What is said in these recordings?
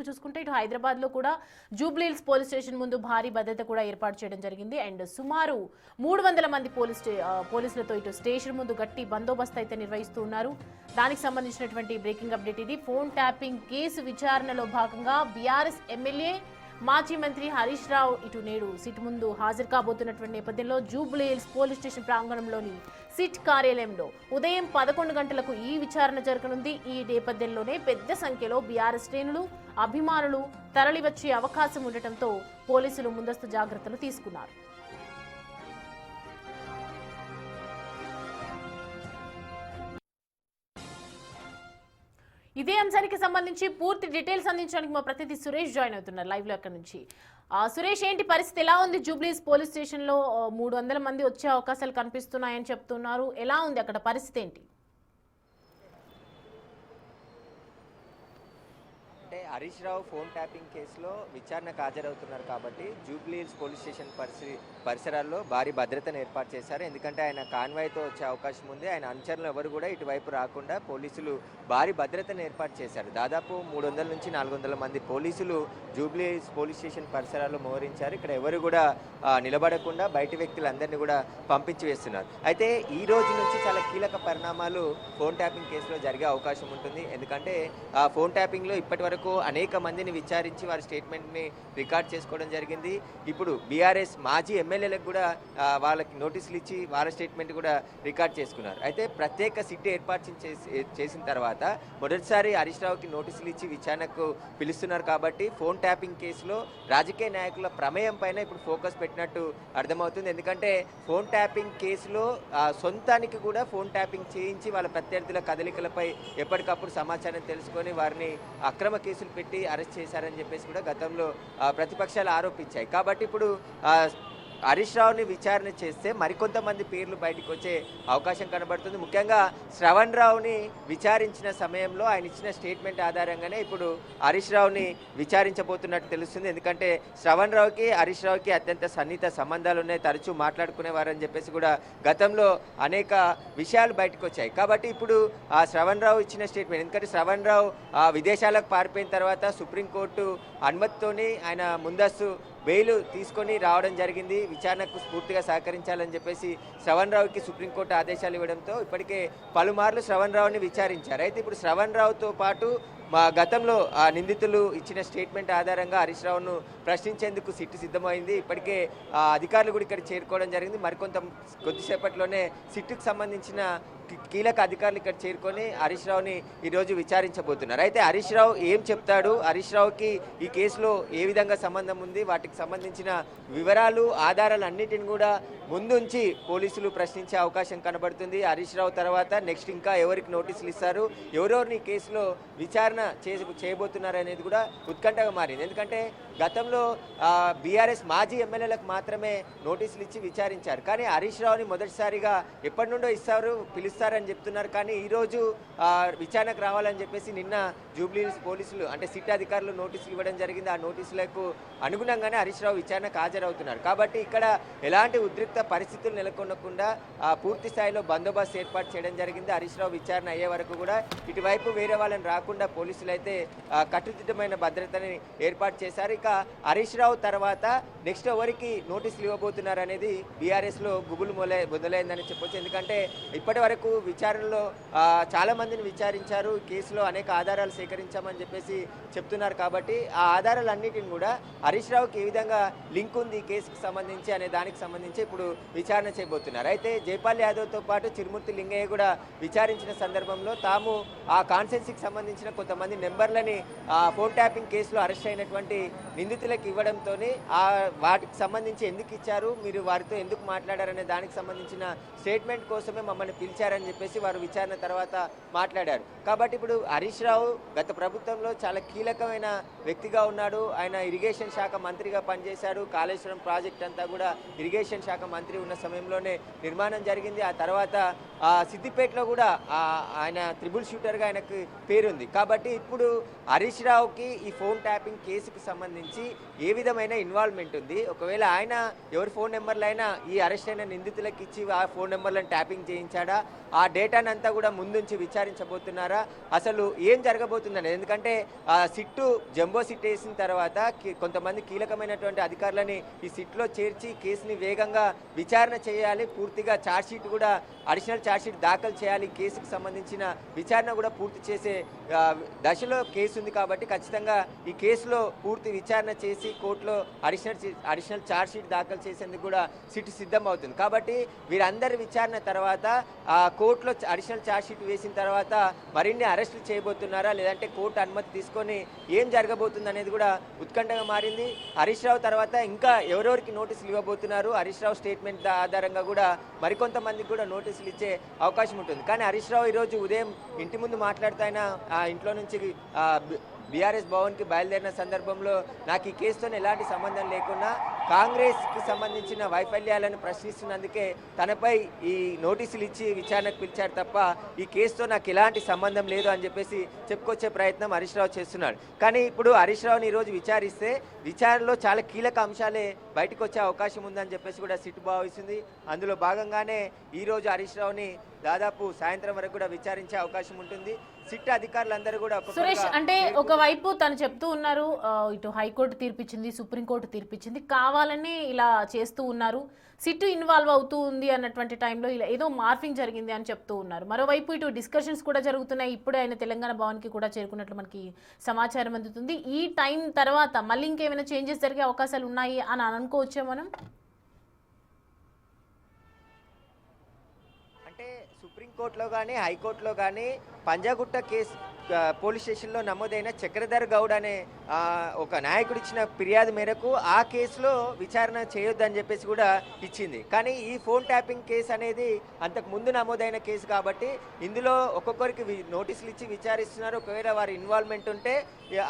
చూసుకుంటే ఇటు హైదరాబాద్ లో కూడా జూబ్లీహిల్స్ పోలీస్ స్టేషన్ ముందు భారీ భద్రత కూడా ఏర్పాటు చేయడం జరిగింది. అండ్ సుమారు 300 మంది పోలీసులతో ఇటు స్టేషన్ ముందు గట్టి బందోబస్తు అయితే నిర్వహిస్తూ ఉన్నారు. దానికి సంబంధించినటువంటి బ్రేకింగ్ అప్డేట్ ఇది. ఫోన్ ట్యాపింగ్ కేసు విచారణలో భాగంగా బీఆర్ఎస్ ఎమ్మెల్యే మాజీ మంత్రి హరీష్ రావు ఇటు నేడు సిట్ ముందు హాజరు కాబోతున్నటువంటి నేపథ్యంలో జూబ్లీహిల్స్ పోలీస్ స్టేషన్ ప్రాంగణంలోని సిట్ కార్యాలయంలో ఉదయం 11 గంటలకు ఈ విచారణ జరగనుంది. ఈ నేపథ్యంలోనే పెద్ద సంఖ్యలో బీఆర్ఎస్ శ్రేణులు, అభిమానులు తరలివచ్చే అవకాశం ఉండటంతో పోలీసులు ముందస్తు జాగ్రత్తలు తీసుకున్నారు. ఇదే అంశానికి సంబంధించి పూర్తి డీటెయిల్స్ అందించడానికి మా ప్రతినిధి సురేష్ జాయిన్ అవుతున్నారు లైవ్ లో అక్కడ నుంచి. సురేష్, ఏంటి పరిస్థితి, ఎలా ఉంది? జూబ్లీహిల్స్ పోలీస్ స్టేషన్ లో 300 మంది వచ్చే అవకాశాలు కనిపిస్తున్నాయని చెప్తున్నారు. ఎలా ఉంది అక్కడ పరిస్థితి ఏంటి? అంటే హరీష్ రావు ఫోన్ ట్యాపింగ్ కేసులో విచారణకు హాజరవుతున్నారు కాబట్టి జూబ్లీహిల్స్ పోలీస్ స్టేషన్ పరిసరాల్లో భారీ భద్రతను ఏర్పాటు చేశారు. ఎందుకంటే ఆయన కాన్వాయ్తో వచ్చే అవకాశం ఉంది. ఆయన అనుచరులు ఎవరు కూడా ఇటువైపు రాకుండా పోలీసులు భారీ భద్రతను ఏర్పాటు చేశారు. దాదాపు 300 నుంచి 400 మంది పోలీసులు జూబ్లీహిల్స్ పోలీస్ స్టేషన్ పరిసరాల్లో మోహరించారు. ఇక్కడ ఎవరు కూడా నిలబడకుండా బయటి వ్యక్తులందరినీ కూడా పంపించి వేస్తున్నారు. అయితే ఈ రోజు నుంచి చాలా కీలక పరిణామాలు ఫోన్ ట్యాపింగ్ కేసులో జరిగే అవకాశం ఉంటుంది. ఎందుకంటే ఫోన్ ట్యాపింగ్లో ఇప్పటి వరకు అనేక మందిని విచారించి వారి స్టేట్మెంట్ని రికార్డ్ చేసుకోవడం జరిగింది. ఇప్పుడు బీఆర్ఎస్ మాజీ ఎమ్మెల్యేలకు కూడా వాళ్ళకి నోటీసులు ఇచ్చి వాళ్ళ స్టేట్మెంట్ కూడా రికార్డ్ చేసుకున్నారు. అయితే ప్రత్యేక సిట్ ఏర్పాటు చేసిన తర్వాత మొదటిసారి హరీష్ రావుకి నోటీసులు ఇచ్చి విచారణకు పిలుస్తున్నారు. కాబట్టి ఫోన్ ట్యాపింగ్ కేసులో రాజకీయ నాయకుల ప్రమేయం పైన ఇప్పుడు ఫోకస్ పెట్టినట్టు అర్థమవుతుంది. ఎందుకంటే ఫోన్ ట్యాపింగ్ కేసులో సొంతానికి కూడా ఫోన్ ట్యాపింగ్ చేయించి వాళ్ళ ప్రత్యర్థుల కదలికలపై ఎప్పటికప్పుడు సమాచారం తెలుసుకొని వారిని అక్రమ కేసులు పెట్టి అరెస్ట్ చేశారని చెప్పేసి కూడా గతంలో ప్రతిపక్షాలు ఆరోపించాయి. కాబట్టి ఇప్పుడు హరీష్ రావుని విచారణ చేస్తే మరికొంతమంది పేర్లు బయటకు వచ్చే అవకాశం కనబడుతుంది. ముఖ్యంగా శ్రవణ్ రావుని విచారించిన సమయంలో ఆయన ఇచ్చిన స్టేట్మెంట్ ఆధారంగానే ఇప్పుడు హరీష్ రావుని విచారించబోతున్నట్టు తెలుస్తుంది. ఎందుకంటే శ్రవణ్ రావుకి హరీష్ రావుకి అత్యంత సన్నిహిత సంబంధాలు ఉన్నాయి, తరచూ మాట్లాడుకునేవారని చెప్పేసి కూడా గతంలో అనేక విషయాలు బయటకు వచ్చాయి. కాబట్టి ఇప్పుడు ఆ శ్రవణ్ రావు ఇచ్చిన స్టేట్మెంట్, ఎందుకంటే శ్రవణ్ రావు విదేశాలకు పారిపోయిన తర్వాత సుప్రీంకోర్టు అనుమతితోని ఆయన ముందస్తు బెయిల్ తీసుకొని రావడం జరిగింది. విచారణకు స్ఫూర్తిగా సహకరించాలని చెప్పేసి శ్రవణ్ రావుకి సుప్రీంకోర్టు ఆదేశాలు ఇవ్వడంతో ఇప్పటికే పలుమార్లు శ్రవణ్ రావుని విచారించారు. అయితే ఇప్పుడు శ్రవణ్ రావుతో పాటు గతంలో నిందితులు ఇచ్చిన స్టేట్మెంట్ ఆధారంగా హరీష్ రావును ప్రశ్నించేందుకు సిట్ సిద్ధమైంది. ఇప్పటికే అధికారులు కూడా ఇక్కడ చేరుకోవడం జరిగింది. కొద్దిసేపట్లోనే సిట్కు సంబంధించిన కీలక అధికారులు ఇక్కడ చేరుకొని హరీష్ రావుని ఈరోజు విచారించబోతున్నారు. అయితే హరీష్ రావు ఏం చెప్తాడు, హరీష్ రావుకి ఈ కేసులో ఏ విధంగా సంబంధం ఉంది, వాటికి సంబంధించిన వివరాలు ఆధారాలు అన్నిటిని కూడా ముందుంచి పోలీసులు ప్రశ్నించే అవకాశం కనబడుతుంది. హరీష్ రావు తర్వాత నెక్స్ట్ ఇంకా ఎవరికి నోటీసులు ఇస్తారు, ఎవరెవరిని కేసులో విచారణ చేయబోతున్నారు అనేది కూడా ఉత్కంఠగా మారింది. ఎందుకంటే గతంలో బీఆర్ఎస్ మాజీ ఎమ్మెల్యేలకు మాత్రమే నోటీసులు ఇచ్చి విచారించారు. కానీ హరీష్ రావుని మొదటిసారిగా ఎప్పటి నుండో పిలుస్తారని చెప్తున్నారు. కానీ ఈరోజు విచారణకు రావాలని చెప్పేసి నిన్న జూబ్లీహిల్స్ పోలీసులు అంటే సిట్ అధికారులు నోటీసులు ఇవ్వడం జరిగింది. ఆ నోటీసులకు అనుగుణంగానే హరీష్ రావు విచారణకు హాజరవుతున్నారు. కాబట్టి ఇక్కడ ఎలాంటి ఉద్రిక్త పరిస్థితులు నెలకొనకుండా పూర్తి స్థాయిలో బందోబస్తు ఏర్పాటు చేయడం జరిగింది. హరీష్ రావు విచారణ అయ్యే వరకు కూడా ఇటువైపు వేరే వాళ్ళని రాకుండా పోలీసులు అయితే కట్టుదిట్టమైన భద్రతని ఏర్పాటు చేశారు. ఇక హరీష్ రావు తర్వాత నెక్స్ట్ ఎవరికి నోటీసులు ఇవ్వబోతున్నారు అనేది బీఆర్ఎస్లో గుబులు మొదలైందని చెప్పొచ్చు. ఎందుకంటే ఇప్పటి వరకు విచారణలో చాలా మందిని విచారించారు, కేసులో అనేక ఆధారాలు సేకరించామని చెప్పేసి చెప్తున్నారు. కాబట్టి ఆ ఆధారాలన్నిటిని కూడా హరీష్ రావుకి ఏ విధంగా లింక్ ఉంది ఈ కేసుకు సంబంధించి అనే దానికి సంబంధించి ఇప్పుడు విచారణ చేయబోతున్నారు. అయితే జైపాల్ యాదవ్తో పాటు చిరుమూర్తి లింగయ్య కూడా విచారించిన సందర్భంలో తాము ఆ కాన్సెన్సీకి సంబంధించిన కొంతమంది నెంబర్లని ఫోన్ ట్యాపింగ్ కేసులో అరెస్ట్ అయినటువంటి నిందితులకు ఇవ్వడంతో వాటికి సంబంధించి ఎందుకు ఇచ్చారు, మీరు వారితో ఎందుకు మాట్లాడారనే దానికి సంబంధించిన స్టేట్మెంట్ కోసమే మమ్మల్ని పిలిచారని చెప్పేసి వారు విచారణ తర్వాత మాట్లాడారు. కాబట్టి ఇప్పుడు హరీష్ రావు గత ప్రభుత్వంలో చాలా కీలకమైన వ్యక్తిగా ఉన్నాడు. ఆయన ఇరిగేషన్ శాఖ మంత్రిగా పనిచేశాడు. కాళేశ్వరం ప్రాజెక్ట్ అంతా కూడా ఇరిగేషన్ శాఖ మంత్రి ఉన్న సమయంలోనే నిర్మాణం జరిగింది. ఆ తర్వాత సిద్దిపేటలో కూడా ఆయన ట్రిబుల్ షూటర్గా ఆయనకు పేరుంది. కాబట్టి ఇప్పుడు హరీష్ రావుకి ఈ ఫోన్ ట్యాపింగ్ కేసుకు సంబంధించి ఏ విధమైన ఇన్వాల్వ్మెంట్ ఉంది, ఒకవేళ ఆయన ఎవరి ఫోన్ నెంబర్లు అయినా ఈ అరెస్ట్ అయిన నిందితులకు ఇచ్చి ఆ ఫోన్ నెంబర్లను ట్యాపింగ్ చేయించాడా, ఆ డేటాను అంతా కూడా ముందుంచి విచారించబోతున్నారా, అసలు ఏం జరగబోతుందని. ఎందుకంటే సిట్టు జంబో సిట్ వేసిన తర్వాత కొంతమంది కీలకమైనటువంటి అధికారులని ఈ సిట్లో చేర్చి కేసుని వేగంగా విచారణ చేయాలి, పూర్తిగా ఛార్జ్షీట్ కూడా అడిషనల్ ఛార్జ్షీట్ దాఖలు చేయాలి, కేసుకు సంబంధించిన విచారణ కూడా పూర్తి చేసే దశలో కేసు ఉంది. కాబట్టి ఖచ్చితంగా ఈ కేసులో పూర్తి విచారణ చేసి కోర్టులో అడిషనల్ ఛార్జ్షీట్ దాఖలు చేసేందుకు కూడా సిట్ సిద్ధం అవుతుంది. కాబట్టి వీరందరి విచారణ తర్వాత కోర్టులో అడిషనల్ ఛార్జ్షీట్ వేసిన తర్వాత మరిన్ని అరెస్టులు చేయబోతున్నారా, లేదంటే కోర్టు అనుమతి తీసుకొని ఏం జరగబోతుంది అనేది కూడా ఉత్కంఠగా మారింది. హరీష్ రావు తర్వాత ఇంకా ఎవరెవరికి నోటీసులు ఇవ్వబోతున్నారు, హరీష్ రావు స్టేట్మెంట్ ఆధారంగా కూడా మరికొంతమందికి కూడా నోటీసులు ఇచ్చే అవకాశం ఉంటుంది. కానీ హరీష్ రావు ఈరోజు ఉదయం ఇంటి ముందు మాట్లాడుతూ ఆయన ఇంట్లో నుంచి బీఆర్ఎస్ భవన్కి బయలుదేరిన సందర్భంలో నాకు ఈ కేసుతో ఎలాంటి సంబంధం లేకుండా కాంగ్రెస్కి సంబంధించిన వైఫల్యాలను ప్రశ్నిస్తున్నందుకే తనపై ఈ నోటీసులు ఇచ్చి విచారణకు పిలిచారు తప్ప ఈ కేసుతో నాకు ఎలాంటి సంబంధం లేదు అని చెప్పేసి చెప్పుకొచ్చే ప్రయత్నం హరీష్ రావు చేస్తున్నాడు. కానీ ఇప్పుడు హరీష్ రావుని ఈరోజు విచారిస్తే విచారణలో చాలా కీలక అంశాలే బయటకు వచ్చే అవకాశం ఉందని చెప్పేసి కూడా సిట్ భావిస్తుంది. అందులో భాగంగానే ఈరోజు హరీష్ రావుని దాదాపు సాయంత్రం వరకు కూడా విచారించే అవకాశం ఉంటుంది. సిట్ అధికారులందరూ కూడా సురేష్ అంటే ఒకవైపు తను చెప్తూ ఉన్నారు, ఇటు హైకోర్టు తీర్పిచ్చింది, సుప్రీంకోర్టు తీర్పిచ్చింది, కావాలని ఇలా చేస్తూ ఉన్నారు, సిట్ ఇన్వాల్వ్ అవుతూ ఉంది అన్నటువంటి టైంలో ఇలా ఏదో మార్ఫింగ్ జరిగింది అని చెప్తూ ఉన్నారు. మరోవైపు ఇటు డిస్కషన్స్ కూడా జరుగుతున్నాయి. ఇప్పుడే ఆయన తెలంగాణ భవన్కి కూడా చేరుకున్నట్లు మనకి సమాచారం అందుతుంది. ఈ టైం తర్వాత మళ్ళీ ఇంకేమైనా చేంజెస్ జరిగే అవకాశాలు ఉన్నాయి అని అనుకోవచ్చా మనం? అంటే సుప్రీంకోర్టులో కానీ హైకోర్టులో కానీ పంజాగుట్ట కేసు పోలీస్ స్టేషన్లో నమోదైన చక్రధర్ గౌడ్ అనే ఒక నాయకుడు ఇచ్చిన ఫిర్యాదు మేరకు ఆ కేసులో విచారణ చేయొద్దని చెప్పేసి కూడా ఇచ్చింది. కానీ ఈ ఫోన్ ట్యాపింగ్ కేసు అనేది అంతకు ముందు నమోదైన కేసు కాబట్టి ఇందులో ఒక్కొక్కరికి నోటీసులు ఇచ్చి విచారిస్తున్నారు. ఒకవేళ వారి ఇన్వాల్వ్మెంట్ ఉంటే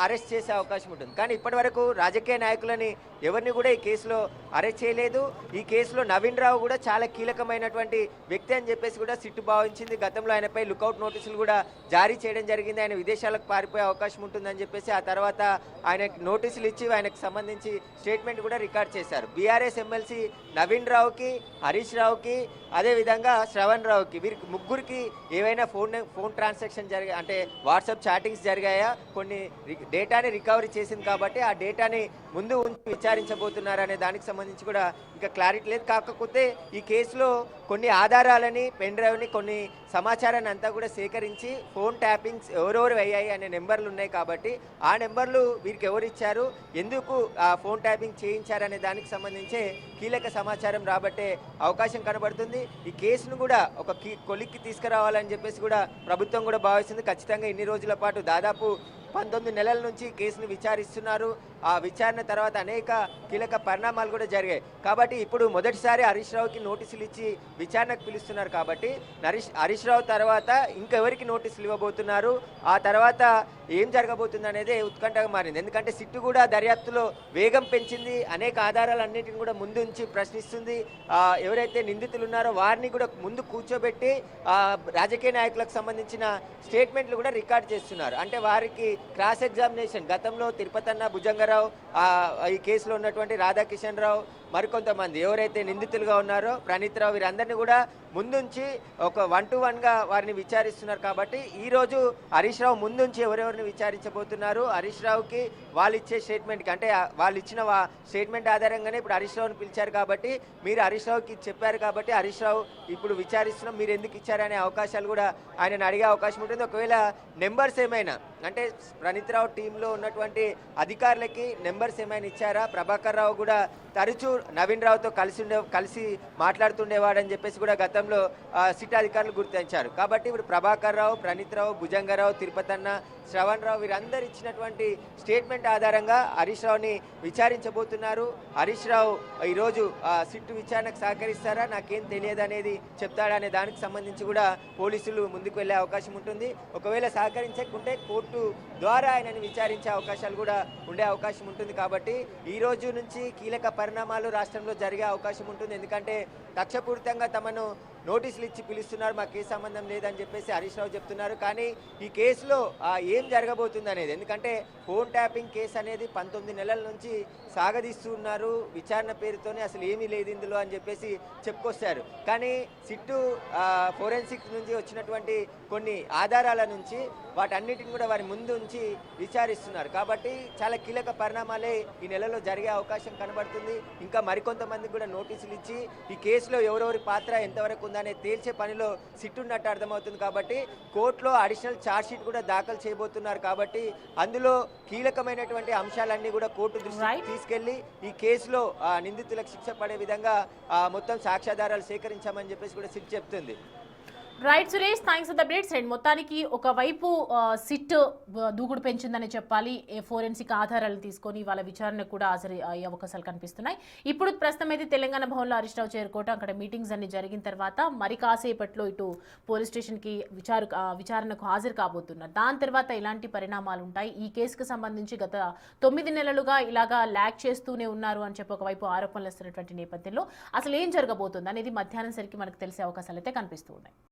అరెస్ట్ చేసే అవకాశం ఉంటుంది. కానీ ఇప్పటివరకు రాజకీయ నాయకులని ఎవరిని కూడా ఈ కేసులో అరెస్ట్ చేయలేదు. ఈ కేసులో నవీన్ రావు కూడా చాలా కీలకమైనటువంటి వ్యక్తి అని చెప్పేసి కూడా సిట్టు భావించింది. గతంలో ఆయనపై లుకౌట్ నోటీసులు కూడా జారీ చేయడం జరిగింది. ఆయన విదేశాలకు పారిపోయే అవకాశం ఉంటుందని చెప్పేసి ఆ తర్వాత ఆయనకు నోటీసులు ఇచ్చి ఆయనకు సంబంధించి స్టేట్మెంట్ కూడా రికార్డ్ చేశారు. బీఆర్ఎస్ ఎమ్మెల్సీ నవీన్ రావుకి, హరీష్ రావుకి, అదేవిధంగా శ్రవణ్ రావుకి, వీరికి ముగ్గురికి ఏవైనా ఫోన్ ట్రాన్సాక్షన్ అంటే వాట్సాప్ చాటింగ్స్ జరిగాయా, కొన్ని డేటాని రికవరీ చేసింది కాబట్టి ఆ డేటాని ముందు ఉంచి విచారించబోతున్నారనే దానికి సంబంధించి కూడా ఇంకా క్లారిటీ లేదు. కాకపోతే ఈ కేసులో కొన్ని ఆధారాలని, పెన్ డ్రైవ్ని, కొన్ని సమాచారాన్ని అంతా కూడా సేకరించి ఫోన్ ట్యాపింగ్స్ ఎవరెవరు అయ్యాయి అనే నెంబర్లు ఉన్నాయి కాబట్టి ఆ నెంబర్లు వీరికి ఎవరు ఇచ్చారు, ఎందుకు ఆ ఫోన్ ట్యాపింగ్ చేయించారనే దానికి సంబంధించే కీలక సమాచారం రాబట్టే అవకాశం కనబడుతుంది. ఈ కేసును కూడా ఒక కొలిక్కి తీసుకురావాలని చెప్పేసి కూడా ప్రభుత్వం కూడా భావిస్తుంది. ఖచ్చితంగా ఇన్ని రోజుల పాటు దాదాపు 19 నెలల నుంచి కేసును విచారిస్తున్నారు. ఆ విచారణ తర్వాత అనేక కీలక పరిణామాలు కూడా జరిగాయి. కాబట్టి ఇప్పుడు మొదటిసారి హరీష్ రావుకి నోటీసులు ఇచ్చి విచారణకు పిలుస్తున్నారు. కాబట్టి హరీష్ రావు తర్వాత ఇంకెవరికి నోటీసులు ఇవ్వబోతున్నారు, ఆ తర్వాత ఏం జరగబోతుంది అనేది ఉత్కంఠగా మారింది. ఎందుకంటే సిట్టు కూడా దర్యాప్తులో వేగం పెంచింది. అనేక ఆధారాలన్నింటిని కూడా ముందు ఉంచి ప్రశ్నిస్తుంది. ఎవరైతే నిందితులు ఉన్నారో వారిని కూడా ముందు కూర్చోబెట్టి రాజకీయ నాయకులకు సంబంధించిన స్టేట్మెంట్లు కూడా రికార్డ్ చేస్తున్నారు. అంటే వారికి క్రాస్ ఎగ్జామినేషన్ గతంలో తిరుపతన్న, భుజంగరావు, ఈ కేసులో ఉన్నటువంటి రాధాకిషన్ రావు, మరికొంతమంది ఎవరైతే నిందితులుగా ఉన్నారో ప్రణీత్ రావు, వీరందరినీ కూడా ముందుంచి ఒక 1-to-1గా వారిని విచారిస్తున్నారు. కాబట్టి ఈరోజు హరీష్ రావు ముందుంచి ఎవరెవరిని విచారించబోతున్నారు, హరీష్ రావుకి వాళ్ళు ఇచ్చే స్టేట్మెంట్కి అంటే వాళ్ళు ఇచ్చిన స్టేట్మెంట్ ఆధారంగానే ఇప్పుడు హరీష్ రావుని పిలిచారు. కాబట్టి మీరు హరీష్ రావుకి చెప్పారు కాబట్టి హరీష్ రావు ఇప్పుడు విచారిస్తున్నాం, మీరు ఎందుకు ఇచ్చారనే అవకాశాలు కూడా ఆయనను అడిగే అవకాశం ఉంటుంది. ఒకవేళ నెంబర్స్ ఏమైనా అంటే ప్రణీత్ రావు టీంలో ఉన్నటువంటి అధికారులకి నెంబర్స్ ఏమైనా ఇచ్చారా, ప్రభాకర్ రావు కూడా తరచూ నవీన్ రావుతో కలిసి మాట్లాడుతుండేవాడని చెప్పేసి కూడా గతంలో సిట్ అధికారులు గుర్తించారు. కాబట్టి ఇప్పుడు ప్రభాకర్ రావు, ప్రణీత్ రావు, భుజంగరావు, తిరుపతన్న, శ్రవణ్ రావు వీరందరూ ఇచ్చినటువంటి స్టేట్మెంట్ ఆధారంగా హరీష్ రావుని విచారించబోతున్నారు. హరీష్ రావు ఈరోజు సిట్టు విచారణకు సహకరిస్తారా, నాకేం తెలియదు అనేది చెప్తాడనే దానికి సంబంధించి కూడా పోలీసులు ముందుకు వెళ్ళే అవకాశం ఉంటుంది. ఒకవేళ సహకరించకుంటే కోర్టు ద్వారా ఆయనని విచారించే అవకాశాలు కూడా ఉండే అవకాశం ఉంటుంది. కాబట్టి ఈ రోజు నుంచి కీలక పరిణామాలు రాష్ట్రంలో జరిగే అవకాశం ఉంటుంది. ఎందుకంటే కక్షపూరితంగా తమను నోటీసులు ఇచ్చి పిలుస్తున్నారు, మా కేసు సంబంధం లేదని చెప్పేసి హరీష్ రావు చెప్తున్నారు. కానీ ఈ కేసులో ఏం జరగబోతుంది అనేది, ఎందుకంటే ఫోన్ ట్యాపింగ్ కేసు అనేది 19 నెలల నుంచి సాగదీస్తున్నారు. విచారణ పేరుతోనే అసలు ఏమీ లేదు ఇందులో అని చెప్పేసి చెప్పుకొస్తారు. కానీ సిట్టు ఫోరెన్సిక్ నుంచి వచ్చినటువంటి కొన్ని ఆధారాల నుంచి వాటన్నిటిని కూడా వారి ముందు ఉంచి విచారిస్తున్నారు. కాబట్టి చాలా కీలక పరిణామాలే ఈ నెలలో జరిగే అవకాశం కనబడుతుంది. ఇంకా మరికొంతమందికి కూడా నోటీసులు ఇచ్చి ఈ కేసులో ఎవరెవరి పాత్ర ఎంతవరకు ఉందనే తేల్చే పనిలో సిట్టు ఉన్నట్టు అర్థమవుతుంది. కాబట్టి కోర్టులో అడిషనల్ ఛార్జ్షీట్ కూడా దాఖలు చేయబోతున్నారు. కాబట్టి అందులో కీలకమైనటువంటి అంశాలన్నీ కూడా కోర్టు దృష్టికి తీసుకెళ్లి ఈ కేసులో నిందితులకు శిక్ష పడే విధంగా మొత్తం సాక్ష్యాధారాలు సేకరించామని చెప్పేసి కూడా సిట్ చెప్తుంది. Right Suresh, thanks for the updates. And మొత్తానికి ఒకవైపు సిట్ దూకుడు పెంచిందని చెప్పాలి. ఫోరెన్సిక్ ఆధారాలు తీసుకొని వాళ్ళ విచారణ కూడా హాజరు అయ్యే అవకాశాలు కనిపిస్తున్నాయి. ఇప్పుడు ప్రస్తుతం అయితే తెలంగాణ భవన్లో హరీష్ రావు చేరుకోవటం, అక్కడ మీటింగ్స్ అన్ని జరిగిన తర్వాత మరి కాసేపట్లో ఇటు పోలీస్ స్టేషన్కి విచారణకు హాజరు కాబోతున్నారు. దాని తర్వాత ఎలాంటి పరిణామాలు ఉంటాయి, ఈ కేసుకు సంబంధించి గత 9 నెలలుగా ఇలాగా ల్యాక్ చేస్తూనే ఉన్నారు అని చెప్పి ఒకవైపు ఆరోపణలు వస్తున్నటువంటి నేపథ్యంలో అసలు ఏం జరగబోతుంది అనేది మధ్యాహ్నం సరికి మనకు తెలిసే అవకాశాలు అయితే కనిపిస్తూ ఉన్నాయి.